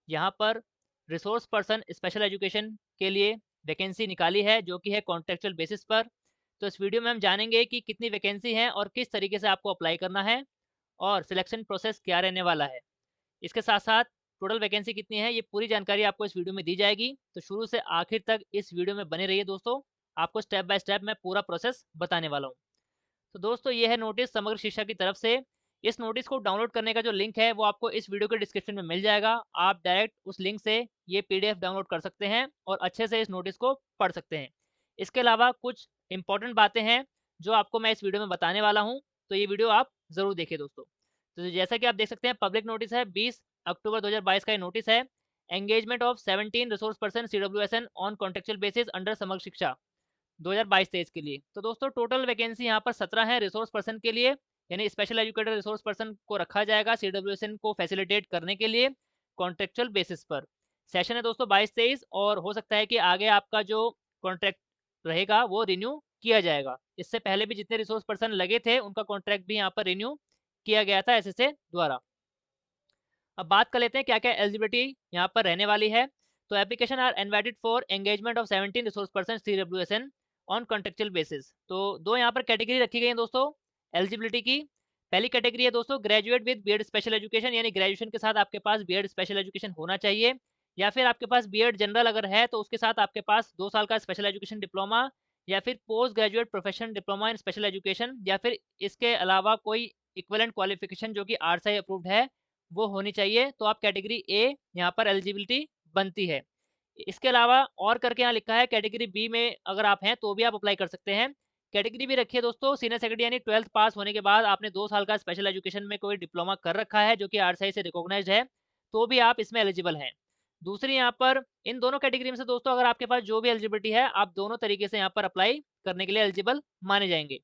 यहाँ पर resource person special education के लिए वैकेंसी निकाली है, जो कि है कॉन्ट्रेक्चुअल बेसिस पर। तो इस वीडियो में हम जानेंगे कि कितनी वैकेंसी है और किस तरीके से आपको अप्लाई करना है और सिलेक्शन प्रोसेस क्या रहने वाला है। इसके साथ-साथ टोटल वैकेंसी कितनी है, ये पूरी जानकारी आपको इस वीडियो में दी जाएगी। तो शुरू से आखिर तक इस वीडियो में बने रहिए दोस्तों, आपको स्टेप बाय स्टेप मैं पूरा प्रोसेस बताने वाला हूँ। तो दोस्तों ये है नोटिस समग्र शिक्षा की तरफ से। इस नोटिस को डाउनलोड करने का जो लिंक है वो आपको इस वीडियो के डिस्क्रिप्शन में मिल जाएगा। आप डायरेक्ट उस लिंक से ये पीडीएफ डाउनलोड कर सकते हैं और अच्छे से इस नोटिस को पढ़ सकते हैं। इसके अलावा कुछ इंपॉर्टेंट बातें हैं जो आपको मैं इस वीडियो में बताने वाला हूँ, तो ये वीडियो आप ज़रूर देखिए दोस्तों। तो जैसा कि आप देख सकते हैं पब्लिक नोटिस है, 20 अक्टूबर 2022 का ये नोटिस है। Engagement of 17 resource person CWSN on contractual basis under समग्र शिक्षा 2022-23 के लिए। तो दोस्तों टोटल वैकेंसी यहाँ पर 17 है रिसोर्स पर्सन के लिए, यानी स्पेशल एजुकेटेड रिसोर्स पर्सन को रखा जाएगा सीडब्ल्यूएसएन को फैसिलिटेट करने के लिए कॉन्ट्रेक्चुअल बेसिस पर। सेशन है दोस्तों 22-23 और हो सकता है कि आगे आपका जो कॉन्ट्रैक्ट रहेगा वो रिन्यू किया जाएगा। इससे पहले भी जितने रिसोर्स पर्सन लगे थे उनका कॉन्ट्रैक्ट भी यहाँ पर रिन्यू किया गया था एसएसए द्वारा। अब बात कर लेते हैं क्या-क्या एलिजिबिलिटी यहाँ पर रहने वाली है। तो application are invited for engagement of 17 resource person CWSN on contractual basis. तो दो यहाँ पर कैटेगरी रखी गई है दोस्तों एलिजिबिलिटी की। पहली कैटेगरी है दोस्तों graduate with B Ed special education, यानी ग्रेजुएशन के साथ आपके पास बीएड स्पेशल एजुकेशन होना चाहिए, या फिर आपके पास बीएड जनरल अगर है तो उसके साथ आपके पास 2 साल का स्पेशल एजुकेशन डिप्लोमा या फिर post graduate professional diploma in special education, या फिर इसके अलावा कोई इक्विवेलेंट क्वालिफिकेशन जो कि आरसीआई अप्रूव्ड है वो होनी चाहिए। तो आप कैटेगरी ए यहाँ पर एलिजिबिलिटी बनती है। इसके अलावा और करके यहाँ लिखा है कैटेगरी बी में अगर आप हैं तो भी आप अप्लाई कर सकते हैं। कैटेगरी बी रखी है दोस्तों सीनियर सेकेंडरी, यानी 12th पास होने के बाद आपने 2 साल का स्पेशल एजुकेशन में कोई डिप्लोमा कर रखा है जो कि आरसीआई से रिकॉग्नाइज्ड है, तो भी आप इसमें एलिजिबल हैं। दूसरी यहाँ पर इन दोनों कैटेगरी में से दोस्तों अगर आपके पास जो भी एलिजिबिलिटी है, आप दोनों तरीके से यहाँ पर अप्लाई करने के लिए एलिजिबल माने जाएँगे।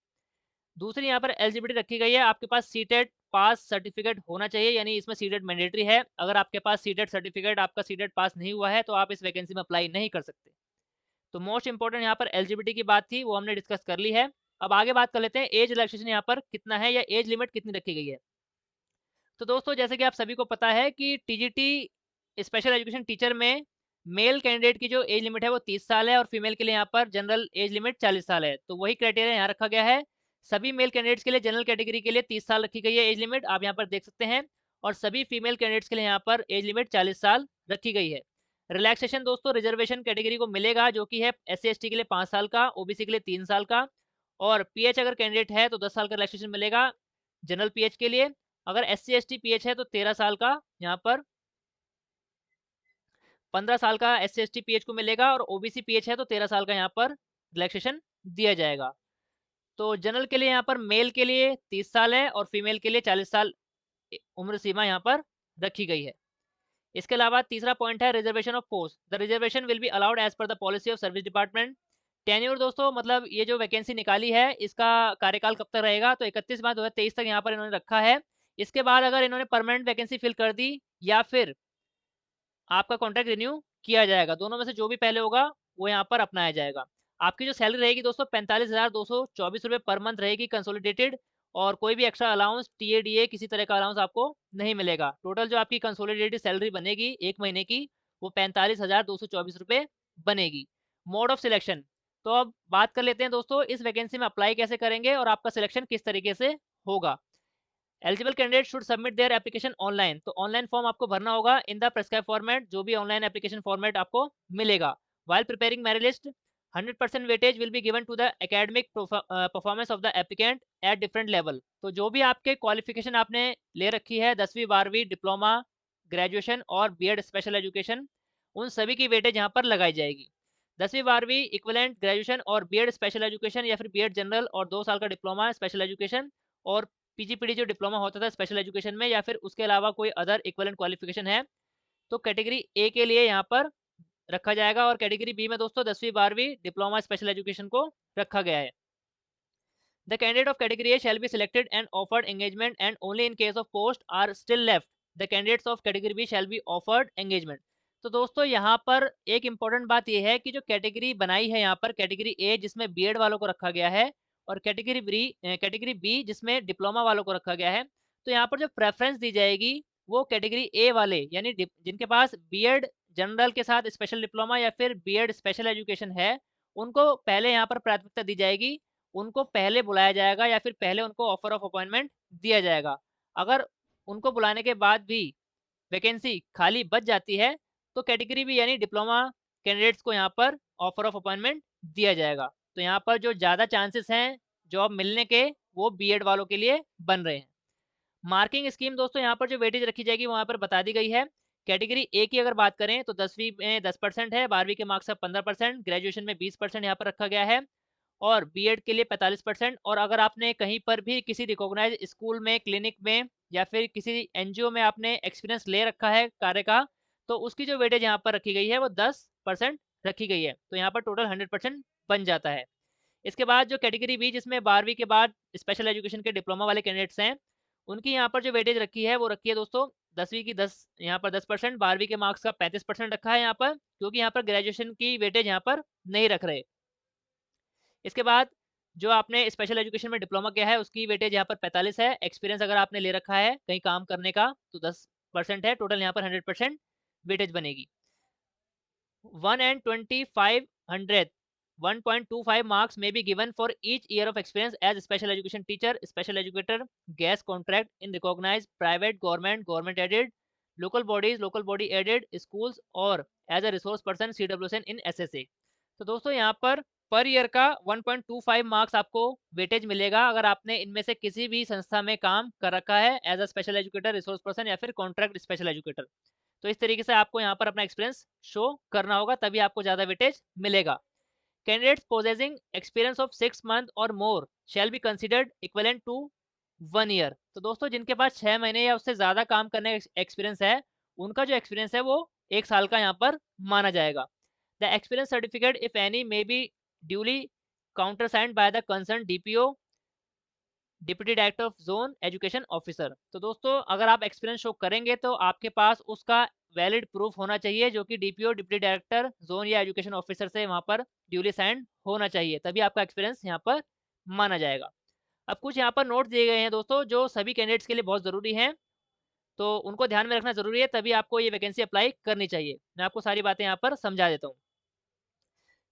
दूसरी यहाँ पर एलिजिबिलिटी रखी गई है, आपके पास सीटेट पास सर्टिफिकेट होना चाहिए, यानी इसमें सीटेट मैंडेटरी है। अगर आपके पास सीटेट सर्टिफिकेट आपका सीटेट पास नहीं हुआ है तो आप इस वैकेंसी में अप्लाई नहीं कर सकते। तो मोस्ट इंपॉर्टेंट यहाँ पर एलिजिबिलिटी की बात थी, वो हमने डिस्कस कर ली है। अब आगे बात कर लेते हैं एज रिलैक्सेशन यहाँ पर कितना है या एज लिमिट कितनी रखी गई है। तो दोस्तों जैसे कि आप सभी को पता है कि टीजीटी स्पेशल एजुकेशन टीचर में मेल कैंडिडेट की जो एज लिमिट है वो 30 साल है और फीमेल के लिए यहाँ पर जनरल एज लिमिट 40 साल है। तो वही क्राइटेरिया यहाँ रखा गया है। सभी मेल कैंडिडेट्स के लिए जनरल कैटेगरी के लिए 30 साल रखी गई है एज लिमिट, आप यहाँ पर देख सकते हैं, और सभी फीमेल कैंडिडेट्स के लिए यहाँ पर एज लिमिट 40 साल रखी गई है। रिलैक्सेशन दोस्तों रिजर्वेशन कैटेगरी को मिलेगा जो कि है SC/ST के लिए 5 साल का, ओबीसी के लिए 3 साल का, और पीएच अगर कैंडिडेट है तो 10 साल का रिलैक्सेशन मिलेगा जनरल पीएच के लिए। अगर SC/ST पीएच है तो 13 साल का यहाँ पर 15 साल का SC/ST पीएच को मिलेगा, और ओबीसी पीएच है तो 13 साल का यहाँ पर रिलैक्सेशन दिया जाएगा। तो जनरल के लिए यहाँ पर मेल के लिए 30 साल है और फीमेल के लिए 40 साल उम्र सीमा यहाँ पर रखी गई है। इसके अलावा तीसरा पॉइंट है reservation of post. The reservation will be allowed as per the policy of service department. Tenure दोस्तों मतलब ये जो वैकेंसी निकाली है इसका कार्यकाल कब तक रहेगा, तो 31 मार्च 2023 तक यहाँ पर इन्होंने रखा है। इसके बाद अगर इन्होंने परमानेंट वैकेंसी फिल कर दी या फिर आपका कॉन्ट्रैक्ट रिन्यू किया जाएगा, दोनों में से जो भी पहले होगा वो यहाँ पर अपनाया जाएगा। आपकी जो सैलरी रहेगी दोस्तों 45,224 रुपये पर मंथ रहेगी कंसोलिडेटेड, और कोई भी एक्स्ट्रा अलाउंस टीएडीए किसी तरह का अलाउंस आपको नहीं मिलेगा। टोटल जो आपकी कंसोलिडेटेड सैलरी बनेगी एक महीने की वो 45,224 रुपये बनेगी। मोड ऑफ सिलेक्शन, तो अब बात कर लेते हैं दोस्तों इस वैकेंसी में अप्लाई कैसे करेंगे और आपका सिलेक्शन किस तरीके से होगा। Eligible candidate should submit their application online. तो ऑनलाइन फॉर्म आपको भरना होगा इन द प्रेस्क्राइब फॉर्मेट, जो भी ऑनलाइन एप्लीकेशन फॉर्मेट आपको मिलेगा। While preparing merit list 100% weightage will be given to the academic performance of the applicant at different level. तो जो भी आपके क्वालिफिकेशन आपने ले रखी है 10वीं 12वीं डिप्लोमा ग्रेजुएशन और बीएड स्पेशल एजुकेशन, उन सभी की वेटेज यहाँ पर लगाई जाएगी। 10वीं 12वीं इक्विवेलेंट ग्रेजुएशन और बीएड स्पेशल एजुकेशन या फिर बीएड जनरल और 2 साल का डिप्लोमा स्पेशल एजुकेशन, और पीजीपीडी जो डिप्लोमा होता था स्पेशल एजुकेशन में, या फिर उसके अलावा कोई अदर इक्विवेलेंट क्वालिफिकेशन है तो कैटेगरी ए के लिए यहाँ पर रखा जाएगा, और कैटेगरी बी में दोस्तों 10वीं 12वीं डिप्लोमा स्पेशल एजुकेशन को रखा गया है। The candidate of category A shall be selected and offered engagement, and only in case of post are still left the candidates of category B shall be offered engagement। तो दोस्तों यहाँ पर एक important बात यह है कि जो कैटेगरी बनाई है यहाँ पर कैटेगरी ए जिसमें बीएड वालों को रखा गया है, और कैटेगरी बी जिसमें डिप्लोमा वालों को रखा गया है, तो यहाँ पर जो प्रेफरेंस दी जाएगी वो कैटेगरी ए वाले यानी जिनके पास बीएड जनरल के साथ स्पेशल डिप्लोमा या फिर बीएड स्पेशल एजुकेशन है, उनको पहले यहाँ पर प्राथमिकता दी जाएगी। उनको पहले बुलाया जाएगा या फिर पहले उनको ऑफर ऑफ अपॉइंटमेंट दिया जाएगा। अगर उनको बुलाने के बाद भी वैकेंसी खाली बच जाती है, तो कैटेगरी बी यानी डिप्लोमा कैंडिडेट्स को यहाँ पर ऑफर ऑफ अपॉइंटमेंट दिया जाएगा। तो यहाँ पर जो ज़्यादा चांसेस हैं जॉब मिलने के, वो बीएड वालों के लिए बन रहे हैं। मार्किंग स्कीम दोस्तों यहाँ पर जो वेटेज रखी जाएगी वहाँ पर बता दी गई है। कैटेगरी ए की अगर बात करें तो 10वीं में 10% है, 12वीं के मार्क्स का 15%, ग्रेजुएशन में 20% यहाँ पर रखा गया है और बीएड के लिए 45%। और अगर आपने कहीं पर भी किसी रिकॉग्नाइज स्कूल में, क्लिनिक में या फिर किसी एनजीओ में आपने एक्सपीरियंस ले रखा है कार्य का, तो उसकी जो वेटेज यहाँ पर रखी गई है वो 10% रखी गई है। तो यहाँ पर टोटल 100% बन जाता है। इसके बाद जो कैटेगरी बी जिसमें 12वीं के बाद स्पेशल एजुकेशन के डिप्लोमा वाले कैंडिडेट्स हैं, उनकी यहाँ पर जो वेटेज रखी है वो रखी है दोस्तों 10वीं की 10 यहाँ पर 10%, 12वीं के मार्क्स का 35% रखा है यहाँ पर, क्योंकि यहाँ पर ग्रेजुएशन की वेटेज यहाँ पर नहीं रख रहे। इसके बाद जो आपने स्पेशल एजुकेशन में डिप्लोमा किया है उसकी वेटेज यहाँ पर 45 है। एक्सपीरियंस अगर आपने ले रखा है कहीं काम करने का तो 10% है। टोटल यहाँ पर 100% वेटेज बनेगी। 1.25 marks may be given for each year of experience as special education teacher, special educator, guest contract in recognized private, government aided, local body aided schools और as a resource person CWSN in SSA। तो दोस्तों यहाँ per year का 1.25 marks आपको weightage मिलेगा अगर आपने इनमें से किसी भी संस्था में काम कर रखा है as a special educator, resource person या फिर कॉन्ट्रैक्ट स्पेशल एजुकेटर। तो इस तरीके से आपको यहाँ पर अपना एक्सपीरियंस शो करना होगा, तभी आपको ज़्यादा वेटेज मिलेगा। Candidates possessing experience of 6 months or more shall be considered equivalent to 1 year। तो दोस्तों जिनके पास 6 महीने या उससे ज़्यादा काम करने का एक्सपीरियंस है, उनका जो एक्सपीरियंस है वो 1 साल का यहाँ पर माना जाएगा। The experience certificate if any may be duly countersigned by the concerned DPO, deputy director of zone education officer. तो दोस्तों अगर आप एक्सपीरियंस शो करेंगे तो आपके पास उसका वैलिड प्रूफ होना चाहिए जो कि डीपीओ, डिप्टी डायरेक्टर जोन या एजुकेशन ऑफिसर से वहाँ पर ड्यूली साइन होना चाहिए, तभी आपका एक्सपीरियंस यहाँ पर माना जाएगा। अब कुछ यहाँ पर नोट दिए गए हैं दोस्तों जो सभी कैंडिडेट्स के लिए बहुत ज़रूरी हैं, तो उनको ध्यान में रखना ज़रूरी है, तभी आपको ये वैकेंसी अप्लाई करनी चाहिए। मैं आपको सारी बातें यहाँ पर समझा देता हूँ।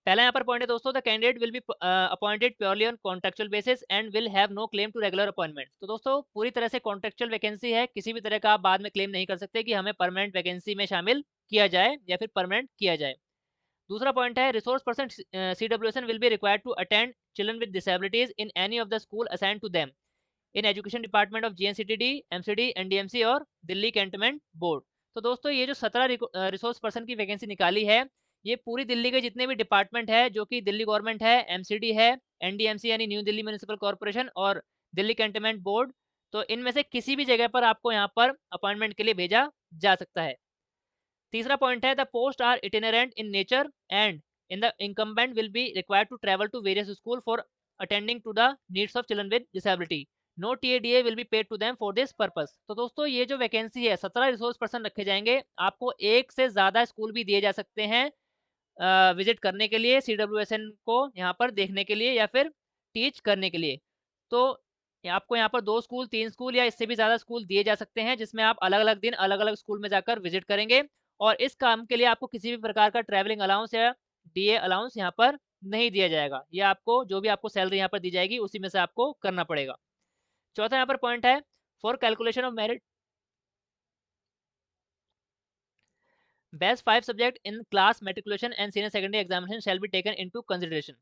पहला यहाँ पर पॉइंट है दोस्तों, the candidate will be appointed purely on contractual basis and will have no claim to regular appointment. तो दोस्तों पूरी तरह से कॉन्ट्रेक्चुअल वैकेंसी है, किसी भी तरह का आप बाद में क्लेम नहीं कर सकते कि हमें परमानेंट वैकेंसी में शामिल किया जाए या फिर परमानेंट किया जाए। दूसरा पॉइंट है, resource person CWSN will be required to attend children with disabilities in any of the school assigned to them in education department of GNCTD, MCD, NDMC और दिल्ली कैंटोनमेंट बोर्ड। तो दोस्तों ये जो 17 रिसोर्स पर्सन की vacancy निकाली है, ये पूरी दिल्ली के जितने भी डिपार्टमेंट है जो कि दिल्ली गवर्नमेंट है, MCD है, NDMC यानी न्यू दिल्ली म्यूनिसिपल कॉर्पोरेशन और दिल्ली कैंटोनमेंट बोर्ड, तो इनमें से किसी भी जगह पर आपको यहाँ पर अपॉइंटमेंट के लिए भेजा जा सकता है। तीसरा पॉइंट है, the post are itinerant in nature and in the incumbent will be required to travel to various school for attending to the needs of children with disability. No TADA will be paid to them for this purpose. तो दोस्तों ये जो vacancy है 17 resource person रखे जाएंगे, आपको एक से ज़्यादा स्कूल भी दिए जा सकते हैं विजिट करने के लिए, CWSN को यहाँ पर देखने के लिए या फिर टीच करने के लिए। तो आपको यहाँ पर 2 स्कूल, 3 स्कूल या इससे भी ज़्यादा स्कूल दिए जा सकते हैं जिसमें आप अलग-अलग दिन अलग-अलग स्कूल में जाकर विजिट करेंगे और इस काम के लिए आपको किसी भी प्रकार का ट्रैवलिंग अलाउंस या DA अलाउंस यहाँ पर नहीं दिया जाएगा। ये आपको जो भी आपको सैलरी यहाँ पर दी जाएगी उसी में से आपको करना पड़ेगा। चौथा यहाँ पर पॉइंट है, for calculation of merit best 5 subject in class matriculation and senior secondary examination shall be taken into consideration.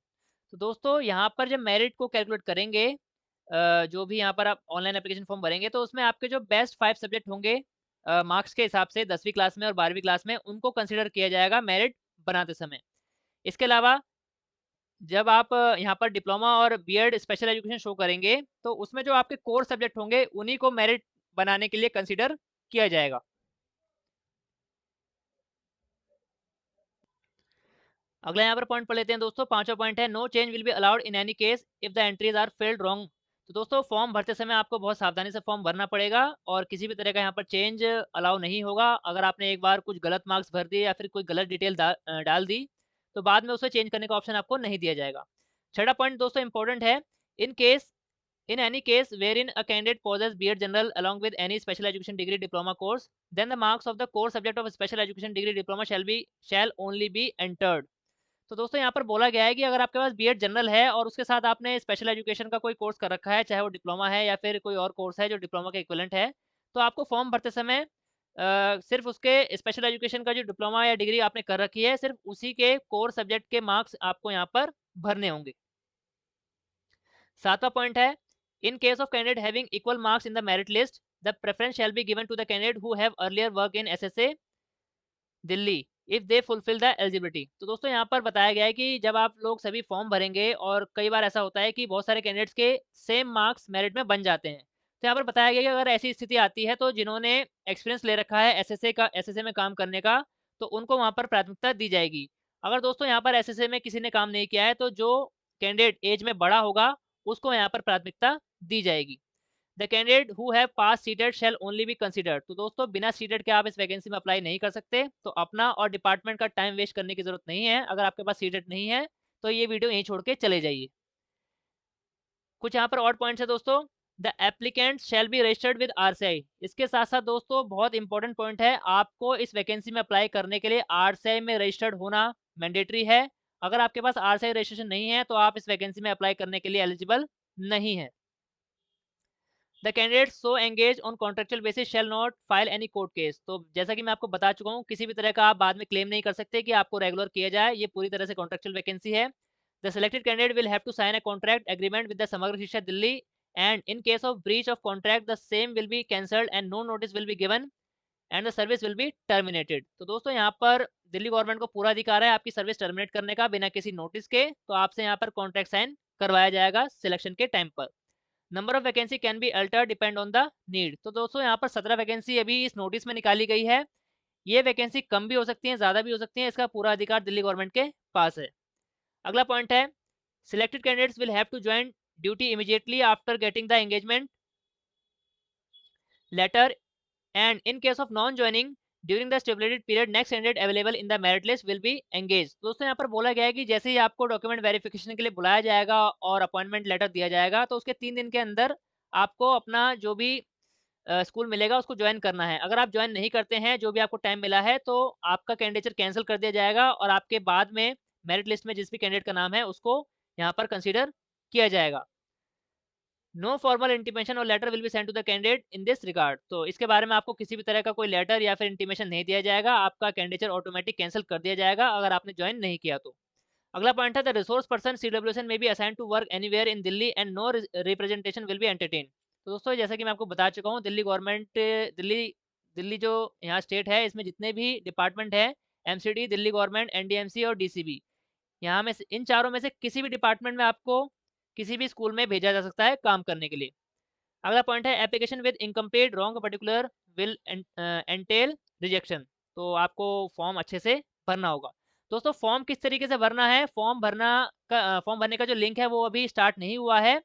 तो दोस्तों यहाँ पर जब मेरिट को कैलकुलेट करेंगे, जो भी यहाँ पर आप ऑनलाइन एप्लीकेशन फॉर्म भरेंगे तो उसमें आपके जो बेस्ट 5 सब्जेक्ट होंगे मार्क्स के हिसाब से 10वीं क्लास में और 12वीं क्लास में, उनको कंसिडर किया जाएगा मेरिट बनाते समय। इसके अलावा जब आप यहाँ पर डिप्लोमा और बीएड स्पेशल एजुकेशन शो करेंगे तो उसमें जो आपके कोर सब्जेक्ट होंगे उन्हीं को मेरिट बनाने के लिए कंसिडर किया जाएगा। अगला यहाँ पर पॉइंट पढ़ लेते हैं दोस्तों, पांचवा पॉइंट है, no change will be allowed in any case if the entries are filled wrong. तो दोस्तों फॉर्म भरते समय आपको बहुत सावधानी से फॉर्म भरना पड़ेगा और किसी भी तरह का यहाँ पर चेंज अलाउ नहीं होगा। अगर आपने एक बार कुछ गलत मार्क्स भर दिए या फिर कोई गलत डिटेल डाल दी तो बाद में उसे चेंज करने का ऑप्शन आपको नहीं दिया जाएगा। छठा पॉइंट दोस्तों इंपॉर्टेंट है, in case In any case wherein a candidate possesses B.Ed General along with any special education degree diploma course, then the marks of the core subject of special education degree diploma shall only be entered. तो दोस्तों यहाँ पर बोला गया है कि अगर आपके पास B.Ed जनरल है और उसके साथ आपने स्पेशल एजुकेशन का कोई कोर्स कर रखा है, चाहे वो डिप्लोमा है या फिर कोई और कोर्स है जो डिप्लोमा के इक्विवेलेंट है, तो आपको फॉर्म भरते समय सिर्फ उसके स्पेशल एजुकेशन का जो डिप्लोमा या डिग्री आपने कर रखी है, सिर्फ उसी के कोर सब्जेक्ट के मार्क्स आपको यहाँ पर भरने होंगे। 7वां पॉइंट है, in case of candidate having equal marks in the merit list, the preference shall be given to the candidate who have earlier work in SSA Delhi if they fulfil the eligibility. तो दोस्तों यहाँ पर बताया गया है कि जब आप लोग सभी फॉर्म भरेंगे और कई बार ऐसा होता है कि बहुत सारे कैंडिडेट्स के सेम मार्क्स मेरिट में बन जाते हैं, तो यहाँ पर बताया गया कि अगर ऐसी स्थिति आती है तो जिन्होंने एक्सपीरियंस ले रखा है एसएसए में काम करने का, तो उनको वहाँ पर प्राथमिकता दी जाएगी। अगर दोस्तों यहाँ पर एसएसए में किसी ने काम नहीं किया है तो जो कैंडिडेट एज में बड़ा होगा उसको यहाँ पर प्राथमिकता दी जाएगी। The candidate who have passed CTET shall only be considered. तो दोस्तों बिना सीटेड के आप इस वैकेंसी में अप्लाई नहीं कर सकते, तो अपना और डिपार्टमेंट का टाइम वेस्ट करने की जरूरत नहीं है। अगर आपके पास सीटेड नहीं है तो ये वीडियो यहीं छोड़ के चले जाइए। कुछ यहाँ पर और पॉइंट्स है दोस्तों। The applicant shall be registered with RCI. इसके साथ साथ दोस्तों बहुत इंपॉर्टेंट पॉइंट है, आपको इस वैकेंसी में अप्लाई करने के लिए आरसीआई में रजिस्टर्ड होना मैंडेटरी है। अगर आपके पास आरसीआई रजिस्ट्रेशन नहीं है तो आप इस वैकेंसी में अप्लाई करने के लिए एलिजिबल नहीं है। The candidate so engage on contractual basis shall not file any court case. तो जैसा कि मैं आपको बता चुका हूँ, किसी भी तरह का आप बाद में क्लेम नहीं कर सकते कि आपको रेगुलर किया जाए, ये पूरी तरह से कॉन्ट्रेक्चुअल वैकेंसी है। The selected candidate will have to sign a contract agreement with the Samagra Shiksha Delhi and in case of breach of contract the same will be cancelled and no notice will be given and the service will be terminated. तो दोस्तों यहाँ पर Delhi government को पूरा अधिकार है आपकी service terminate करने का बिना किसी नोटिस के, तो आपसे यहाँ पर कॉन्ट्रैक्ट साइन करवाया जाएगा सिलेक्शन के टाइम पर। Number of vacancy can be alter depend on the need. तो दोस्तों यहाँ पर 17 वैकेंसी अभी इस नोटिस में निकाली गई है। ये वैकेंसी कम भी हो सकती है, ज़्यादा भी हो सकती है, इसका पूरा अधिकार दिल्ली गवर्नमेंट के पास है। अगला पॉइंट है, selected candidates will have to join duty immediately after getting the engagement letter and in case of non joining during the stipulated period next candidate available in the merit list will be engage. दोस्तों यहाँ पर बोला गया है कि जैसे ही आपको document verification के लिए बुलाया जाएगा और अपॉइंटमेंट लेटर दिया जाएगा, तो उसके 3 दिन के अंदर आपको अपना जो भी स्कूल मिलेगा उसको ज्वाइन करना है। अगर आप ज्वाइन नहीं करते हैं, जो भी आपको टाइम मिला है, तो आपका कैंडिडेचर कैंसिल कर दिया जाएगा और आपके बाद में मेरिट लिस्ट में जिस भी कैंडिडेट का नाम है उसको यहाँ पर कंसीडर किया जाएगा। नो फॉर्मल इंटीमेशन और letter will be send to the candidate in this regard. तो इसके बारे में आपको किसी भी तरह का कोई लेटर या फिर इंटीमेशन नहीं दिया जाएगा, आपका कैंडिडेचर ऑटोमेटिक कैंसिल कर दिया जाएगा अगर आपने ज्वाइन नहीं किया तो। अगला पॉइंट है, the resource person CWSN may be assign to work anywhere in Delhi and no representation will be entertain. तो दोस्तों जैसा कि मैं आपको बता चुका हूँ, दिल्ली गवर्नमेंट दिल्ली दिल्ली जो यहाँ स्टेट है इसमें जितने भी डिपार्टमेंट है, एमसीडी, दिल्ली गवर्नमेंट, एनडीएमसी और डीसीबी, यहाँ में से इन चारों में से किसी भी डिपार्टमेंट में आपको किसी भी स्कूल में भेजा जा सकता है काम करने के लिए। अगला पॉइंट है, application with incomplete wrong particular will entail rejection. तो आपको फॉर्म अच्छे से भरना होगा। दोस्तों फॉर्म किस तरीके से भरना है, फॉर्म भरने का जो लिंक है वो अभी स्टार्ट नहीं हुआ है,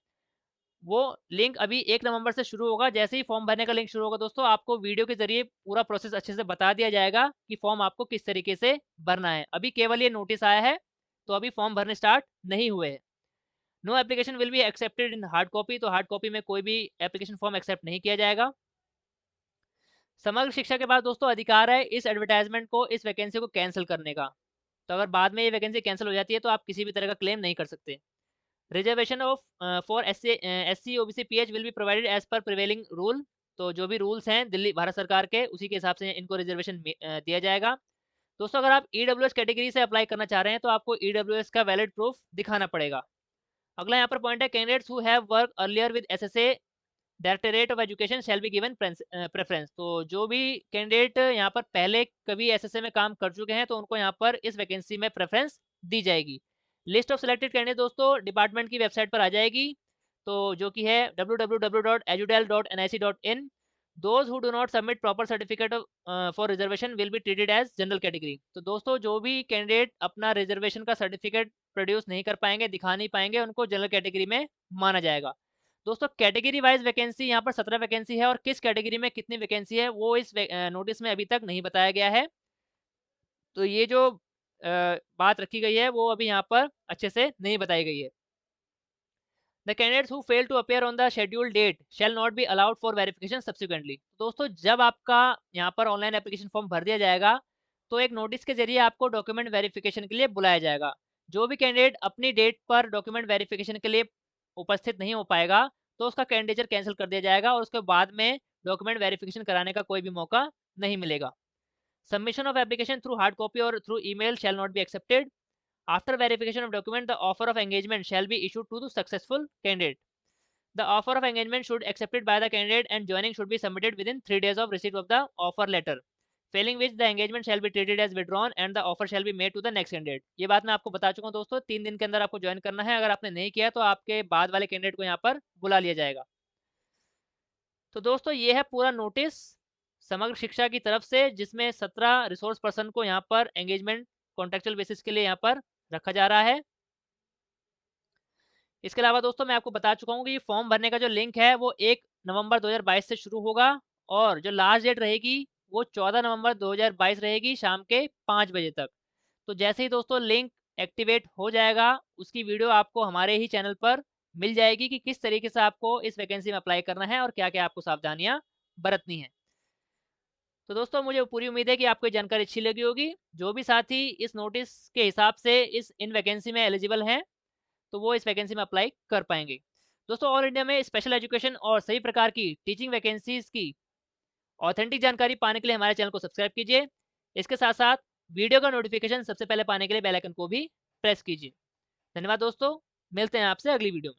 वो लिंक अभी 1 नवंबर से शुरू होगा। जैसे ही फॉर्म भरने का लिंक शुरू होगा दोस्तों, आपको वीडियो के जरिए पूरा प्रोसेस अच्छे से बता दिया जाएगा कि फॉर्म आपको किस तरीके से भरना है। अभी केवल ये नोटिस आया है, तो अभी फॉर्म भरने स्टार्ट नहीं हुए हैं। No application will be accepted in hard copy. तो हार्ड कॉपी में कोई भी एप्लीकेशन फॉर्म एक्सेप्ट नहीं किया जाएगा। समग्र शिक्षा के बाद दोस्तों अधिकार है इस एडवर्टाइजमेंट को, इस वैकेंसी को कैंसिल करने का। तो अगर बाद में ये वैकेंसी कैंसिल हो जाती है तो आप किसी भी तरह का क्लेम नहीं कर सकते। Reservation of for SC OBC PH will be provided as per prevailing rule. तो जो भी रूल्स हैं दिल्ली भारत सरकार के, उसी के हिसाब से इनको रिजर्वेशन दिया जाएगा। दोस्तों अगर आप ईडब्ल्यूएस कैटेगरी से अप्लाई करना चाह रहे हैं तो आपको ईडब्ल्यूएस का वैलिड प्रूफ दिखाना पड़ेगा। अगला यहाँ पर पॉइंट है, candidates who have work earlier with SSA directorate of education shell be given preference. तो जो भी कैंडिडेट यहाँ पर पहले कभी एसएसए में काम कर चुके हैं तो उनको यहाँ पर इस वैकेंसी में प्रेफरेंस दी जाएगी। लिस्ट ऑफ सिलेक्टेड कैंडिडेट दोस्तों डिपार्टमेंट की वेबसाइट पर आ जाएगी, तो जो कि है www.edudel.nic.in। Those who do not submit proper certificate for reservation will be treated as general category. तो दोस्तों जो भी कैंडिडेट अपना रिजर्वेशन का सर्टिफिकेट प्रोड्यूस नहीं कर पाएंगे, दिखा नहीं पाएंगे, उनको जनरल कैटेगरी में माना जाएगा। दोस्तों कैटेगरी वाइज वैकेंसी यहाँ पर 17 वैकेंसी है और किस कैटेगरी में कितनी वैकेंसी है वो इस नोटिस में अभी तक नहीं बताया गया है। तो ये जो बात रखी गई है वो अभी यहाँ पर अच्छे से नहीं बताई गई है। The candidates who fail to appear on the schedule date shall not be allowed for verification subsequently. दोस्तों जब आपका यहाँ पर ऑनलाइन एप्लीकेशन फॉर्म भर दिया जाएगा तो एक नोटिस के जरिए आपको डॉक्यूमेंट वेरिफिकेशन के लिए बुलाया जाएगा। जो भी कैंडिडेट अपनी डेट पर डॉक्यूमेंट वेरिफिकेशन के लिए उपस्थित नहीं हो पाएगा तो उसका कैंडिडेचर कैंसिल कर दिया जाएगा और उसके बाद में डॉक्यूमेंट वेरिफिकेशन कराने का कोई भी मौका नहीं मिलेगा। Submission of application through hard copy or through email shall not be accepted. After verification of document, the offer of engagement shall be issued to the successful candidate. The offer of engagement should accepted by the candidate and joining should be submitted within 3 days of receipt of the offer letter. Failing which the engagement shall be treated as withdrawn and the offer shall be made to the next candidate. ये बात मैं आपको बता चुका हूँ दोस्तों, 3 दिन के अंदर आपको ज्वाइन करना है। अगर आपने नहीं किया तो आपके बाद वाले कैंडिडेट को यहाँ पर बुला लिया जाएगा। तो दोस्तों ये है पूरा नोटिस समग्र शिक्षा की तरफ से, जिसमें 17 रिसोर्स पर्सन को यहाँ पर एंगेजमेंट कॉन्ट्रेक्चुअल बेसिस के लिए यहाँ पर रखा जा रहा है। इसके अलावा दोस्तों मैं आपको बता चुका हूँ कि फॉर्म भरने का जो लिंक है वो 1 नवंबर 2022 से शुरू होगा और जो लास्ट डेट रहेगी वो 14 नवंबर 2022 रहेगी शाम के 5 बजे तक। तो जैसे ही दोस्तों लिंक एक्टिवेट हो जाएगा उसकी वीडियो आपको हमारे ही चैनल पर मिल जाएगी कि किस तरीके से आपको इस वैकेंसी में अप्लाई करना है और क्या क्या आपको सावधानियां बरतनी है। तो दोस्तों मुझे पूरी उम्मीद है कि आपको ये जानकारी अच्छी लगी होगी। जो भी साथी इस नोटिस के हिसाब से इस इन वैकेंसी में एलिजिबल हैं तो वो इस वैकेंसी में अप्लाई कर पाएंगे। दोस्तों ऑल इंडिया में स्पेशल एजुकेशन और सभी प्रकार की टीचिंग वैकेंसीज की ऑथेंटिक जानकारी पाने के लिए हमारे चैनल को सब्सक्राइब कीजिए। इसके साथ साथ वीडियो का नोटिफिकेशन सबसे पहले पाने के लिए बेल आइकन को भी प्रेस कीजिए। धन्यवाद दोस्तों, मिलते हैं आपसे अगली वीडियो में।